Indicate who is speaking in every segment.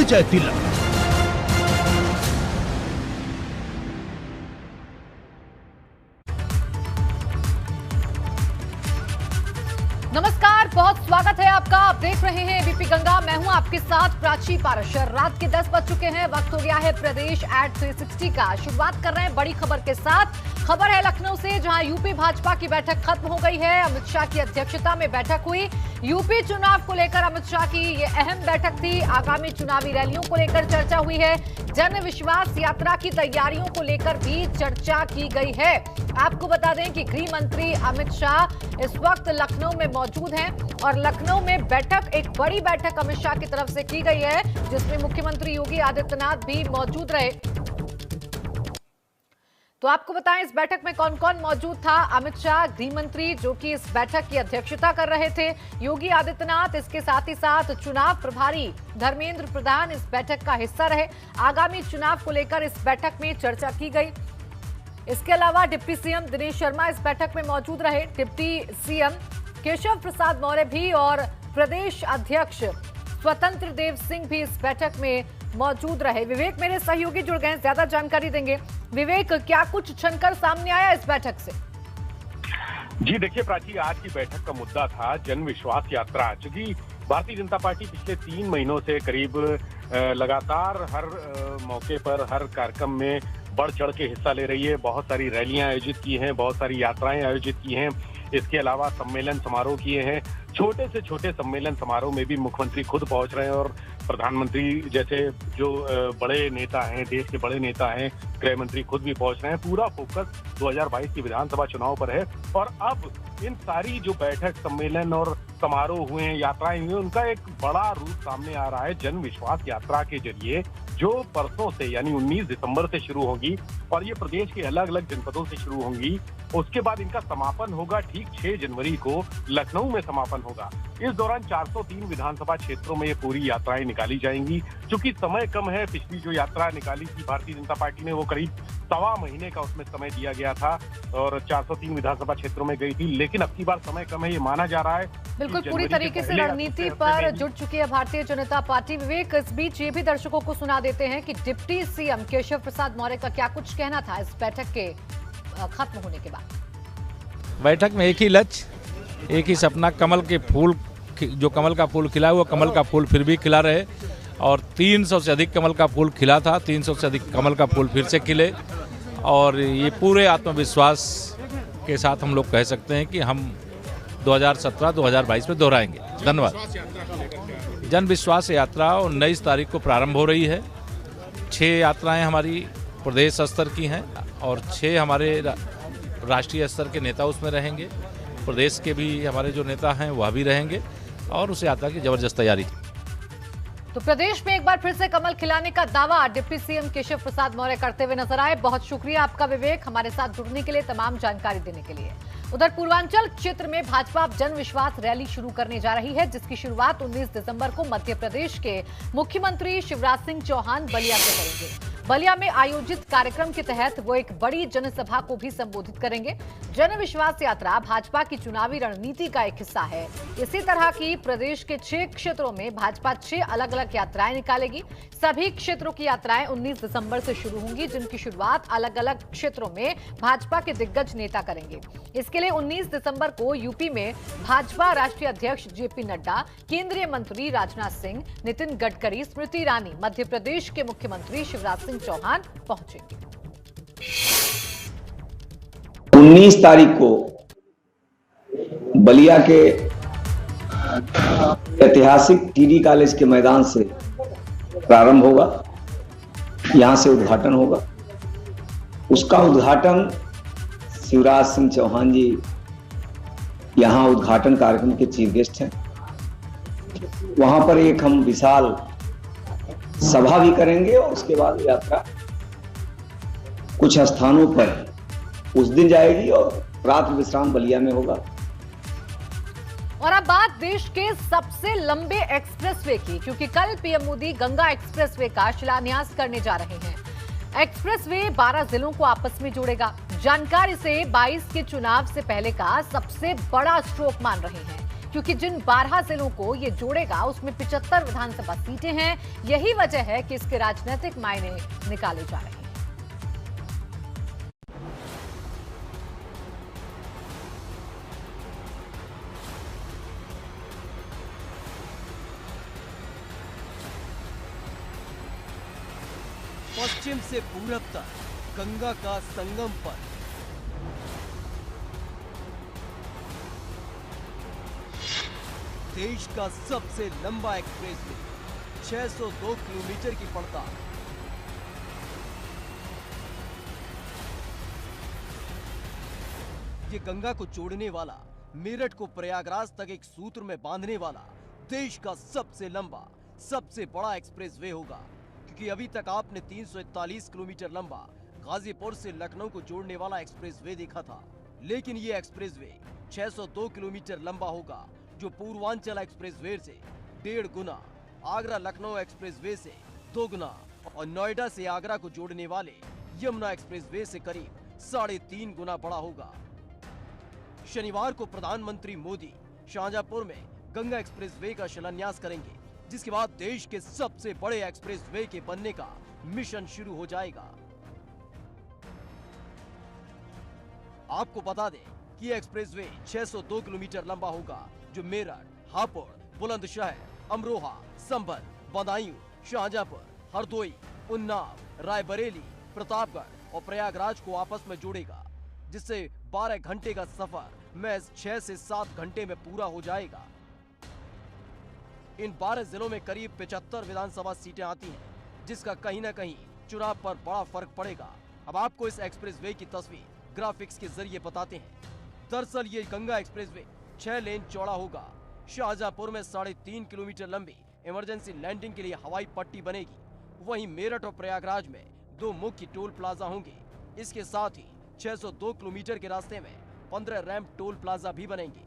Speaker 1: परिचय तिलक।
Speaker 2: नमस्कार, बहुत स्वागत है आपका। आप देख रहे हैं एबीपी गंगा। मैं हूं आपके साथ प्राची पारशर। रात के 10 बज चुके हैं। वक्त हो गया है प्रदेश एट 360 का। शुरुआत कर रहे हैं बड़ी खबर के साथ। खबर है लखनऊ से, जहां यूपी भाजपा की बैठक खत्म हो गई है। अमित शाह की अध्यक्षता में बैठक हुई। यूपी चुनाव को लेकर अमित शाह की ये अहम बैठक थी। आगामी चुनावी रैलियों को लेकर चर्चा हुई है। जन विश्वास यात्रा की तैयारियों को लेकर भी चर्चा की गई है। आपको बता दें कि गृह मंत्री अमित शाह इस वक्त लखनऊ में मौजूद हैं और लखनऊ में बैठक, एक बड़ी बैठक अमित शाह की तरफ से की गई है, जिसमें मुख्यमंत्री योगी आदित्यनाथ भी मौजूद रहे। तो आपको बताएं इस बैठक में कौन कौन मौजूद था। अमित शाह, गृह मंत्री, जो कि इस बैठक की अध्यक्षता कर रहे थे, योगी आदित्यनाथ, इसके साथ ही साथ चुनाव प्रभारी धर्मेंद्र प्रधान इस बैठक का हिस्सा रहे। आगामी चुनाव को लेकर इस बैठक में चर्चा की गई। इसके अलावा डिप्टी सीएम दिनेश शर्मा इस बैठक में मौजूद रहे। डिप्टी सीएम केशव प्रसाद मौर्य भी और प्रदेश अध्यक्ष स्वतंत्र देव सिंह भी इस बैठक में मौजूद रहे। विवेक मेरे सहयोगी जुड़ गए, ज्यादा जानकारी देंगे। विवेक, क्या कुछ छनकर सामने आया इस बैठक से?
Speaker 3: जी देखिए प्राची, आज की बैठक का मुद्दा था जन विश्वास यात्रा। चूंकि भारतीय जनता पार्टी पिछले 3 महीनों से करीब लगातार हर मौके पर, हर कार्यक्रम में बढ़ चढ़ के हिस्सा ले रही है। बहुत सारी रैलियां आयोजित की हैं, बहुत सारी यात्राएं आयोजित की हैं। इसके अलावा सम्मेलन समारोह किए हैं। छोटे से छोटे सम्मेलन समारोह में भी मुख्यमंत्री खुद पहुंच रहे हैं और प्रधानमंत्री जैसे जो बड़े नेता हैं, देश के बड़े नेता हैं, गृह मंत्री खुद भी पहुंच रहे हैं। पूरा फोकस 2022 की विधानसभा चुनाव पर है और अब इन सारी जो बैठक, सम्मेलन और समारोह हुए हैं, यात्राएं हुई हैं, उनका एक बड़ा रूप सामने आ रहा है जन विश्वास यात्रा के जरिए, जो परसों से यानी 19 दिसंबर से शुरू होगी और ये प्रदेश के अलग अलग जनपदों से शुरू होंगी। उसके बाद इनका समापन होगा ठीक 6 जनवरी को लखनऊ में समापन होगा। इस दौरान 403 विधानसभा क्षेत्रों में ये पूरी यात्राएं निकाली जाएंगी। चूंकि समय कम है, पिछली जो यात्रा निकाली थी भारतीय जनता पार्टी ने, वो करीब 1.25 महीने का उसमें समय दिया गया था और 403 विधानसभा क्षेत्रों में गई थी। लेकिन अब की बार समय कम है, ये माना जा रहा है।
Speaker 2: बिल्कुल पूरी तरीके से रणनीति पर जुट चुकी है भारतीय जनता पार्टी। विवेक, इस बीच ये भी दर्शकों को सुना देते हैं कि डिप्टी सीएम केशव प्रसाद मौर्य का क्या कुछ कहना था इस बैठक के खत्म होने के बाद।
Speaker 4: बैठक में एक ही लक्ष्य, एक ही सपना, कमल के फूल, जो कमल का फूल खिला हुआ, कमल का फूल फिर भी खिला रहे और 300 से अधिक कमल का फूल खिला था, 300 से अधिक कमल का फूल फिर से खिले। और ये पूरे आत्मविश्वास के साथ हम लोग कह सकते हैं कि हम 2017-2022 में दोहराएंगे। धन्यवाद। जन विश्वास यात्रा 19 तारीख को प्रारंभ हो रही है। 6 यात्राएं हमारी प्रदेश स्तर की हैं और 6 हमारे राष्ट्रीय स्तर के नेता उसमें रहेंगे। प्रदेश के भी हमारे जो नेता हैं वह भी रहेंगे और उस यात्रा की जबरदस्त तैयारी।
Speaker 2: तो प्रदेश में एक बार फिर से कमल खिलाने का दावा डिप्टी सीएम केशव प्रसाद मौर्य करते हुए नजर आए। बहुत शुक्रिया आपका विवेक, हमारे साथ जुड़ने के लिए, तमाम जानकारी देने के लिए। उधर पूर्वांचल क्षेत्र में भाजपा जन विश्वास रैली शुरू करने जा रही है, जिसकी शुरुआत 19 दिसंबर को मध्य प्रदेश के मुख्यमंत्री शिवराज सिंह चौहान बलिया से करेंगे। बलिया में आयोजित कार्यक्रम के तहत वो एक बड़ी जनसभा को भी संबोधित करेंगे। जन विश्वास यात्रा भाजपा की चुनावी रणनीति का एक हिस्सा है। इसी तरह की प्रदेश के 6 क्षेत्रों में भाजपा 6 अलग अलग यात्राएं निकालेगी। सभी क्षेत्रों की यात्राएं 19 दिसंबर से शुरू होंगी, जिनकी शुरुआत अलग अलग क्षेत्रों में भाजपा के दिग्गज नेता करेंगे। इसके लिए 19 दिसंबर को यूपी में भाजपा राष्ट्रीय अध्यक्ष जेपी नड्डा, केंद्रीय मंत्री राजनाथ सिंह, नितिन गडकरी, स्मृति ईरानी, मध्य प्रदेश के मुख्यमंत्री शिवराज सिंह चौहान पहुंचेंगे।
Speaker 5: 19 तारीख को बलिया के ऐतिहासिक टीडी कॉलेज के मैदान से प्रारंभ होगा। यहां से उद्घाटन होगा। उसका उद्घाटन शिवराज सिंह चौहान जी यहां उद्घाटन कार्यक्रम के चीफ गेस्ट हैं। वहां पर एक हम विशाल सभा भी करेंगे और उसके बाद यात्रा कुछ स्थानों पर उस दिन जाएगी और रात विश्राम बलिया में होगा।
Speaker 2: और अब बात देश के सबसे लंबे एक्सप्रेसवे की, क्योंकि कल पीएम मोदी गंगा एक्सप्रेसवे का शिलान्यास करने जा रहे हैं। एक्सप्रेसवे 12 जिलों को आपस में जोड़ेगा। जानकारी से 22 के चुनाव से पहले का सबसे बड़ा स्ट्रोक मान रहे हैं, क्योंकि जिन 12 जिलों को ये जोड़ेगा उसमें 75 विधानसभा सीटें हैं। यही वजह है कि इसके राजनीतिक मायने निकाले जा रहे हैं।
Speaker 1: पश्चिम से पूरब तक गंगा का संगम पर देश का सबसे लंबा एक्सप्रेसवे 602 किलोमीटर की पड़ताल। ये गंगा को जोड़ने वाला, मेरठ को प्रयागराज तक एक सूत्र में बांधने वाला देश का सबसे लंबा, सबसे बड़ा एक्सप्रेसवे होगा, क्योंकि अभी तक आपने 341 किलोमीटर लंबा गाजीपुर से लखनऊ को जोड़ने वाला एक्सप्रेसवे देखा था, लेकिन ये एक्सप्रेसवे 602 किलोमीटर लंबा होगा, जो पूर्वांचल एक्सप्रेसवे से 1.5 गुना, आगरा लखनऊ एक्सप्रेसवे से 2 गुना और नोएडा से आगरा को जोड़ने वाले यमुना एक्सप्रेसवे से करीब 3.5 गुना बड़ा होगा। शनिवार को प्रधानमंत्री मोदी शाहजहांपुर में गंगा एक्सप्रेसवे का शिलान्यास करेंगे, जिसके बाद देश के सबसे बड़े एक्सप्रेसवे के बनने का मिशन शुरू हो जाएगा। आपको बता दें कि एक्सप्रेसवे 602 किलोमीटर लंबा होगा, जो मेरठ, हापुड़, बुलंदशहर, अमरोहा, संभल, बदायूं, शाहजहांपुर, हरदोई, उन्नाव, रायबरेली, प्रतापगढ़ और प्रयागराज को आपस में जोड़ेगा, जिससे 12 घंटे का सफर महज 6 से 7 घंटे में पूरा हो जाएगा। इन 12 जिलों में करीब 75 विधानसभा सीटें आती हैं, जिसका कहीं न कहीं चुनाव पर बड़ा फर्क पड़ेगा। अब आपको इस एक्सप्रेसवे की तस्वीर ग्राफिक्स के जरिए बताते हैं। दरअसल ये गंगा एक्सप्रेसवे 6 लेन चौड़ा होगा। शाहजहांपुर में 3.5 किलोमीटर लंबी इमरजेंसी लैंडिंग के लिए हवाई पट्टी बनेगी। वहीं मेरठ और प्रयागराज में 2 मुख्य टोल प्लाजा होंगे। इसके साथ ही 602 किलोमीटर के रास्ते में 15 रैंप टोल प्लाजा भी बनेंगे।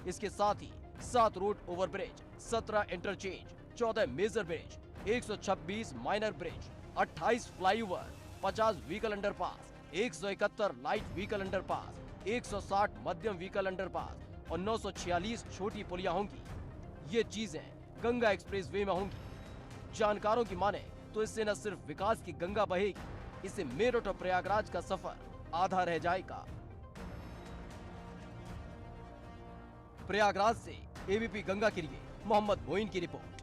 Speaker 1: इसके साथ ही 7 road overbridge, 17 interchange, 14 major bridge, 126 minor bridge, 28 flyover, 50 vehicle underpass, 171 light vehicle underpass, 160 मध्यम व्हीकल अंडरपास और 946 छोटी पुलियां होंगी। ये चीजें गंगा एक्सप्रेसवे में होंगी। जानकारों की माने तो इससे न सिर्फ विकास की गंगा बहेगी, इससे मेरठ और प्रयागराज का सफर आधा रह जाएगा। प्रयागराज से एबीपी गंगा के लिए मोहम्मद मोइन की रिपोर्ट।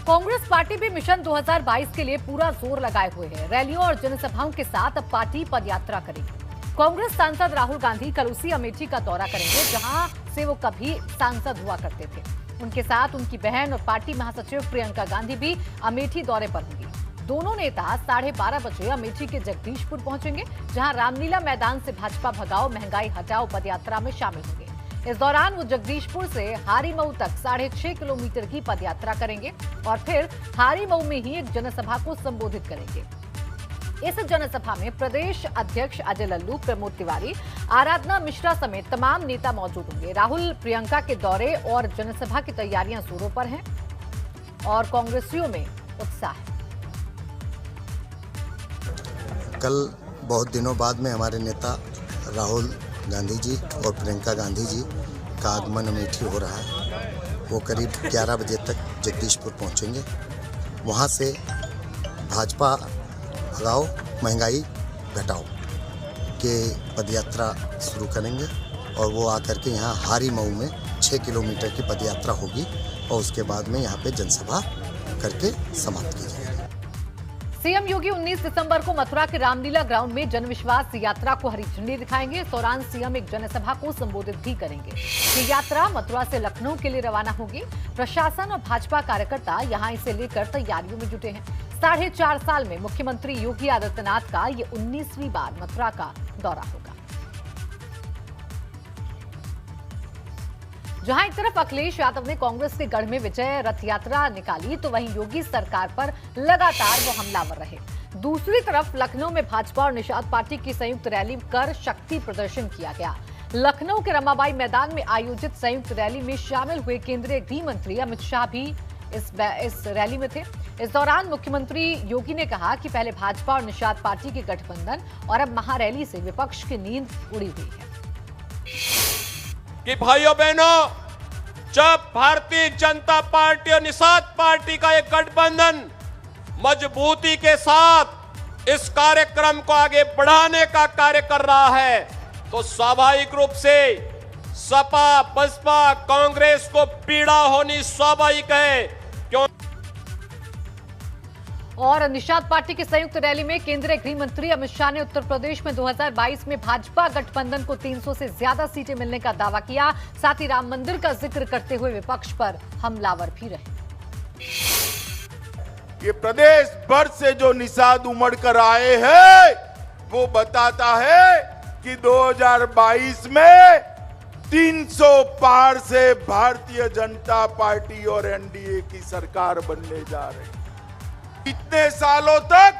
Speaker 2: कांग्रेस पार्टी भी मिशन 2022 के लिए पूरा जोर लगाए हुए है। रैलियों और जनसभाओं के साथ अब पार्टी पदयात्रा करेगी। कांग्रेस सांसद राहुल गांधी कल उसी अमेठी का दौरा करेंगे, जहां से वो कभी सांसद हुआ करते थे। उनके साथ उनकी बहन और पार्टी महासचिव प्रियंका गांधी भी अमेठी दौरे पर होंगी। दोनों नेता 12:30 बजे अमेठी के जगदीशपुर पहुंचेंगे, जहां रामलीला मैदान से भाजपा भगाओ महंगाई हटाओ पदयात्रा में शामिल होंगे। इस दौरान वो जगदीशपुर से हारीमऊ तक 6.5 किलोमीटर की पदयात्रा करेंगे और फिर हारीमऊ में ही एक जनसभा को संबोधित करेंगे। इस जनसभा में प्रदेश अध्यक्ष अजय लल्लू, प्रमोद तिवारी, आराधना मिश्रा समेत तमाम नेता मौजूद होंगे। राहुल प्रियंका के दौरे और जनसभा की तैयारियां जोरों पर हैं और कांग्रेसियों में उत्साह है।
Speaker 6: कल बहुत दिनों बाद में हमारे नेता राहुल गांधी जी और प्रियंका गांधी जी का आगमन अमेठी हो रहा है। वो करीब 11 बजे तक जगदीशपुर पहुंचेंगे। वहां से भाजपा भगाओ महंगाई घटाओ के पदयात्रा शुरू करेंगे और वो आकर के यहाँ हारीमऊ में 6 किलोमीटर की पदयात्रा होगी और उसके बाद में यहाँ पे जनसभा करके समाप्त की जाएगी।
Speaker 2: सीएम योगी 19 दिसंबर को मथुरा के रामलीला ग्राउंड में जनविश्वास यात्रा को हरी झंडी दिखाएंगे। इस दौरान सीएम एक जनसभा को संबोधित भी करेंगे। ये यात्रा मथुरा से लखनऊ के लिए रवाना होगी। प्रशासन और भाजपा कार्यकर्ता यहां इसे लेकर तैयारियों में जुटे हैं। 4.5 साल में मुख्यमंत्री योगी आदित्यनाथ का ये 19वीं बार मथुरा का दौरा होगा। जहां एक तरफ अखिलेश यादव ने कांग्रेस के गढ़ में विजय रथ यात्रा निकाली, तो वहीं योगी सरकार पर लगातार वो हमलावर रहे। दूसरी तरफ लखनऊ में भाजपा और निषाद पार्टी की संयुक्त रैली कर शक्ति प्रदर्शन किया गया। लखनऊ के रमाबाई मैदान में आयोजित संयुक्त रैली में शामिल हुए केंद्रीय गृह मंत्री अमित शाह भी इस रैली में थे। इस दौरान मुख्यमंत्री योगी ने कहा कि पहले भाजपा और निषाद पार्टी के गठबंधन और अब महारैली से विपक्ष की नींद उड़ी हुई है।
Speaker 7: कि भाइयों बहनों, जब भारतीय जनता पार्टी और निषाद पार्टी का एक गठबंधन मजबूती के साथ इस कार्यक्रम को आगे बढ़ाने का कार्य कर रहा है, तो स्वाभाविक रूप से सपा, बसपा, कांग्रेस को पीड़ा होनी स्वाभाविक है। क्यों?
Speaker 2: और निषाद पार्टी की संयुक्त रैली में केंद्रीय गृह मंत्री अमित शाह ने उत्तर प्रदेश में 2022 में भाजपा गठबंधन को 300 से ज्यादा सीटें मिलने का दावा किया। साथ ही राम मंदिर का जिक्र करते हुए विपक्ष पर हमलावर भी रहे।
Speaker 8: ये प्रदेश भर से जो निषाद उमड़ कर आए हैं, वो बताता है कि 2022 में 300 पार से भारतीय जनता पार्टी और एनडीए की सरकार बनने जा रही है। इतने सालों तक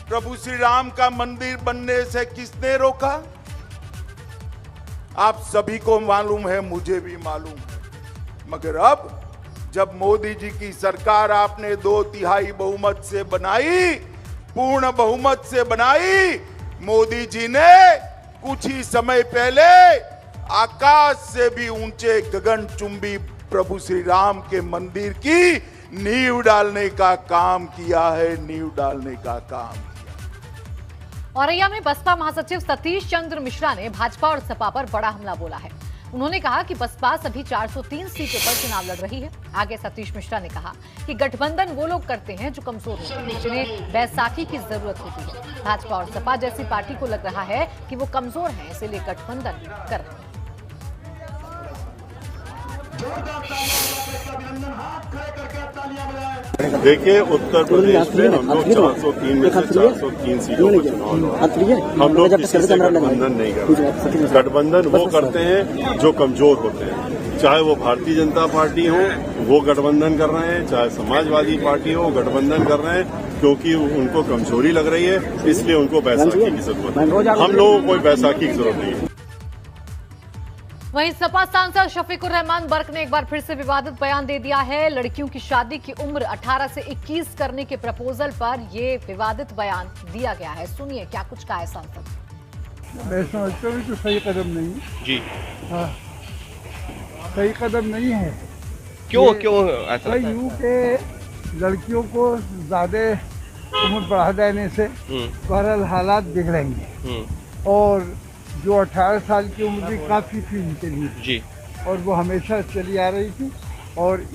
Speaker 8: प्रभु श्री राम का मंदिर बनने से किसने रोका? आप सभी को मालूम है, मुझे भी मालूम है। मगर अब जब मोदी जी की सरकार आपने 2/3 बहुमत से बनाई, पूर्ण बहुमत से बनाई, मोदी जी ने कुछ ही समय पहले आकाश से भी ऊंचे गगनचुंबी प्रभु श्री राम के मंदिर की नींव डालने का काम किया है, नींव डालने का काम किया।
Speaker 2: औरैया में बसपा महासचिव सतीश चंद्र मिश्रा ने भाजपा और सपा पर बड़ा हमला बोला है। उन्होंने कहा कि बसपा सभी 403 सीटों पर चुनाव लड़ रही है। आगे सतीश मिश्रा ने कहा कि गठबंधन वो लोग करते हैं जो कमजोर होते हैं, जिन्हें बैसाखी की जरूरत होती है। भाजपा और सपा जैसी पार्टी को लग रहा है कि वो कमजोर हैं, इसीलिए गठबंधन कर रहे हैं।
Speaker 9: देखिए, उत्तर प्रदेश में हम लोग 403 में से 403 सीटों पर चुनाव लड़, हम लोग किसी से गठबंधन नहीं कर रहे। गठबंधन वो करते हैं जो कमजोर होते हैं, चाहे वो भारतीय जनता पार्टी हो वो गठबंधन कर रहे हैं, चाहे समाजवादी पार्टी हो गठबंधन कर रहे हैं, क्योंकि उनको कमजोरी लग रही है, इसलिए उनको बैसाखी की जरूरत है। हम लोगों को कोई बैसाखी की जरूरत नहीं है।
Speaker 2: वहीं सपा सांसद शफीकुर रहमान बर्क ने एक बार फिर से विवादित बयान दे दिया है। लड़कियों की शादी की उम्र 18 से 21 करने के प्रपोजल पर यह विवादित बयान दिया गया है। सुनिए क्या कुछ कहा है सांसद।
Speaker 10: मैं समझता हूँ कि सही कदम नहीं
Speaker 7: जी।
Speaker 10: हाँ, सही कदम नहीं है।
Speaker 7: क्यों ऐसा?
Speaker 10: यूं के लड़कियों को ज्यादा उम्र बढ़ा देने से बहरहाल हालात बिगड़ेंगे, और जो 18 साल की उम्र भी काफ़ी थी उनके लिए
Speaker 7: जी,
Speaker 10: और वो हमेशा चली आ रही थी, और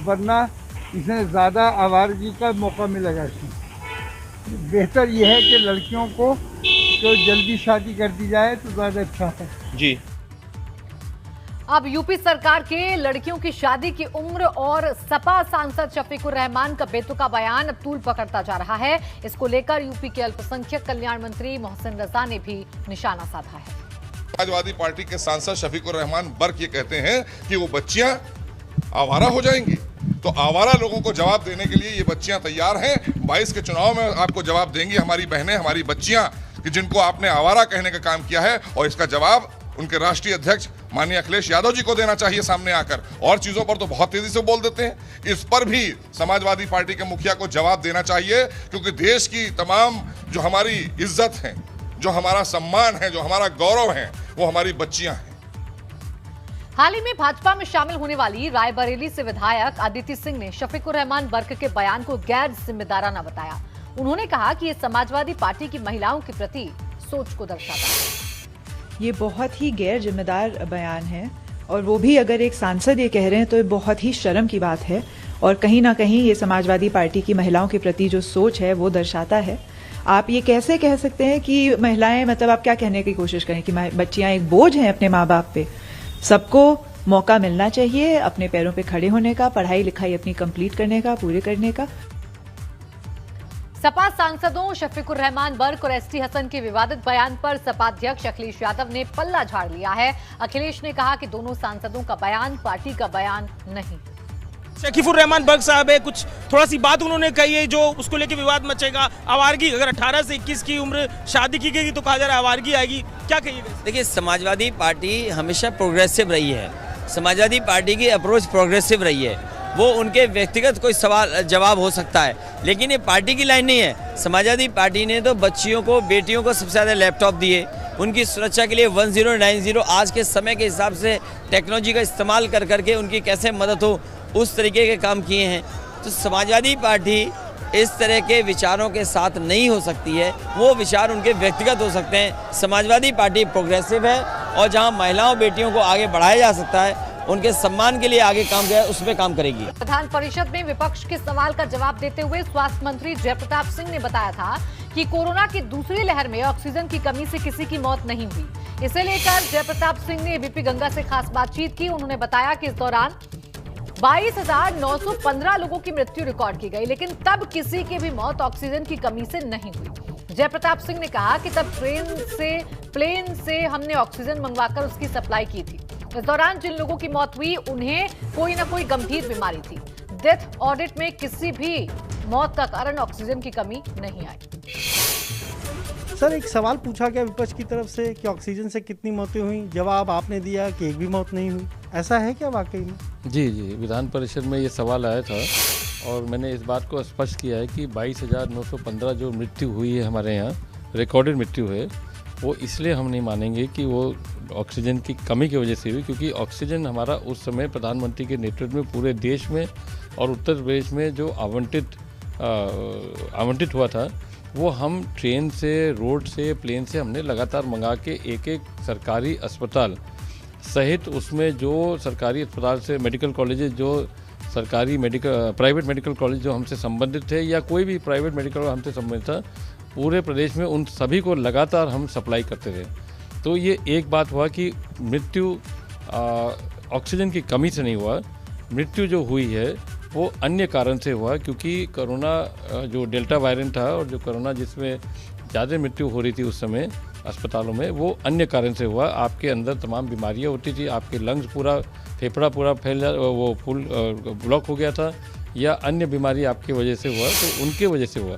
Speaker 10: वरना इसमें ज़्यादा आवारगी का मौका मिलेगा। इसमें बेहतर ये है कि लड़कियों को जो जल्दी शादी कर दी जाए तो ज़्यादा अच्छा है
Speaker 7: जी।
Speaker 2: अब यूपी सरकार के लड़कियों की शादी की उम्र और सपा सांसद शफीकुर रहमान का बेतुका बयान अब तूल पकड़ता जा रहा है। इसको लेकर यूपी के अल्पसंख्यक कल्याण मंत्री मोहसिन रजा ने भी निशाना साधा है।
Speaker 11: समाजवादी पार्टी के सांसद शफीकुर रहमान बर्क ये कहते हैं कि वो बच्चियां आवारा हो जाएंगी, तो आवारा लोगों को जवाब देने के लिए ये बच्चियां तैयार हैं। 22 के चुनाव में आपको जवाब देंगी हमारी बहनें, हमारी बच्चियां, कि जिनको आपने आवारा कहने का काम किया है, और इसका जवाब उनके राष्ट्रीय अध्यक्ष माननीय अखिलेश यादव जी को देना चाहिए सामने आकर। और चीजों पर तो बहुत तेजी से बोल देते हैं, इस पर भी समाजवादी पार्टी के मुखिया को जवाब देना चाहिए, क्योंकि देश की तमाम जो हमारी इज्जत है, जो हमारा सम्मान है, जो हमारा गौरव है, वो हमारी बच्चियां हैं।
Speaker 2: हाल ही में भाजपा में शामिल होने वाली रायबरेली से विधायक अदिति सिंह ने शफीकुर रहमान बर्क के बयान को गैर जिम्मेदाराना बताया। उन्होंने कहा कि ये समाजवादी पार्टी की महिलाओं के प्रति सोच को दर्शाता है।
Speaker 12: ये बहुत ही गैर जिम्मेदार बयान है, और वो भी अगर एक सांसद ये कह रहे हैं तो ये बहुत ही शर्म की बात है, और कहीं ना कहीं ये समाजवादी पार्टी की महिलाओं के प्रति जो सोच है वो दर्शाता है। आप ये कैसे कह सकते हैं कि महिलाएं, मतलब आप क्या कहने की कोशिश करें कि बच्चियां एक बोझ हैं अपने माँ बाप पे? सबको मौका मिलना चाहिए अपने पैरों पे खड़े होने का, पढ़ाई लिखाई अपनी कंप्लीट करने का, पूरे करने का।
Speaker 2: सपा सांसदों शफीकुर रहमान बर्क और एसटी हसन के विवादित बयान पर सपा अध्यक्ष अखिलेश यादव ने पल्ला झाड़ लिया है। अखिलेश ने कहा कि दोनों सांसदों का बयान पार्टी का बयान नहीं।
Speaker 13: शफीकुर रहमान बर्क साहब है, कुछ थोड़ा सी बात उन्होंने कही है जो उसको लेके विवाद मचेगा। आवारगी, अगर 18 से 21 की उम्र शादी की गई तो कहा जा रहा है आवारगी आएगी, क्या कहिएगा?
Speaker 14: देखिए, समाजवादी पार्टी हमेशा प्रोग्रेसिव रही है, समाजवादी पार्टी की अप्रोच प्रोग्रेसिव रही है। वो उनके व्यक्तिगत कोई सवाल जवाब हो सकता है, लेकिन ये पार्टी की लाइन नहीं है। समाजवादी पार्टी ने तो बच्चियों को, बेटियों को सबसे ज़्यादा लैपटॉप दिए, उनकी सुरक्षा के लिए 1090 आज के समय के हिसाब से टेक्नोलॉजी का इस्तेमाल कर करके उनकी कैसे मदद हो उस तरीके के काम किए हैं। तो समाजवादी पार्टी इस तरह के विचारों के साथ नहीं हो सकती है, वो विचार उनके व्यक्तिगत हो सकते हैं। समाजवादी पार्टी प्रोग्रेसिव है और जहां महिलाओं बेटियों को आगे बढ़ाया जा सकता है, उनके सम्मान के लिए आगे काम किया उसमें काम करेगी।
Speaker 2: विधान परिषद में विपक्ष के सवाल का जवाब देते हुए स्वास्थ्य मंत्री जयप्रताप सिंह ने बताया था कि कोरोना की दूसरी लहर में ऑक्सीजन की कमी से किसी की मौत नहीं हुई। इसे लेकर जयप्रताप सिंह ने एबीपी गंगा से खास बातचीत की। उन्होंने बताया कि इस दौरान 22,915 लोगों की मृत्यु रिकॉर्ड की गई, लेकिन तब किसी की भी मौत ऑक्सीजन की कमी से नहीं हुई। जयप्रताप सिंह ने कहा कि तब प्लेन से हमने ऑक्सीजन मंगवाकर उसकी सप्लाई की थी। इस दौरान जिन लोगों की मौत हुई उन्हें कोई ना कोई गंभीर बीमारी थी। डेथ ऑडिट में किसी भी मौत का कारण ऑक्सीजन की कमी नहीं आई।
Speaker 15: सर, एक सवाल पूछा गया विपक्ष की तरफ से कि ऑक्सीजन से कितनी मौतें हुई, जवाब आपने दिया कि एक भी मौत नहीं हुई। ऐसा है क्या वाकई में?
Speaker 16: जी, विधान परिषद में ये सवाल आया था और मैंने इस बात को स्पष्ट किया है कि 22,915 जो मृत्यु हुई है हमारे यहाँ, रिकॉर्डेड मृत्यु है, वो इसलिए हम नहीं मानेंगे कि वो ऑक्सीजन की कमी की वजह से हुई, क्योंकि ऑक्सीजन हमारा उस समय प्रधानमंत्री के नेतृत्व में पूरे देश में और उत्तर प्रदेश में जो आवंटित हुआ था, वो हम ट्रेन से, रोड से, प्लेन से हमने लगातार मंगा के एक एक सरकारी अस्पताल सहित उसमें जो सरकारी अस्पताल से मेडिकल कॉलेजेस, जो सरकारी प्राइवेट मेडिकल कॉलेज जो हमसे संबंधित थे या कोई भी प्राइवेट मेडिकल हमसे संबंधित था, पूरे प्रदेश में उन सभी को लगातार हम सप्लाई करते रहे। तो ये एक बात हुआ कि मृत्यु ऑक्सीजन की कमी से नहीं हुआ, मृत्यु जो हुई है वो अन्य कारण से हुआ, क्योंकि कोरोना जो डेल्टा वेरिएंट था और जो कोरोना जिसमें ज़्यादा मृत्यु हो रही थी उस समय अस्पतालों में, वो अन्य कारण से हुआ। आपके अंदर तमाम बीमारियां होती थी, आपके लंग्स पूरा, फेफड़ा पूरा फुल ब्लॉक हो गया था, या अन्य बीमारी आपकी वजह से हुआ, तो उनके वजह से हुआ।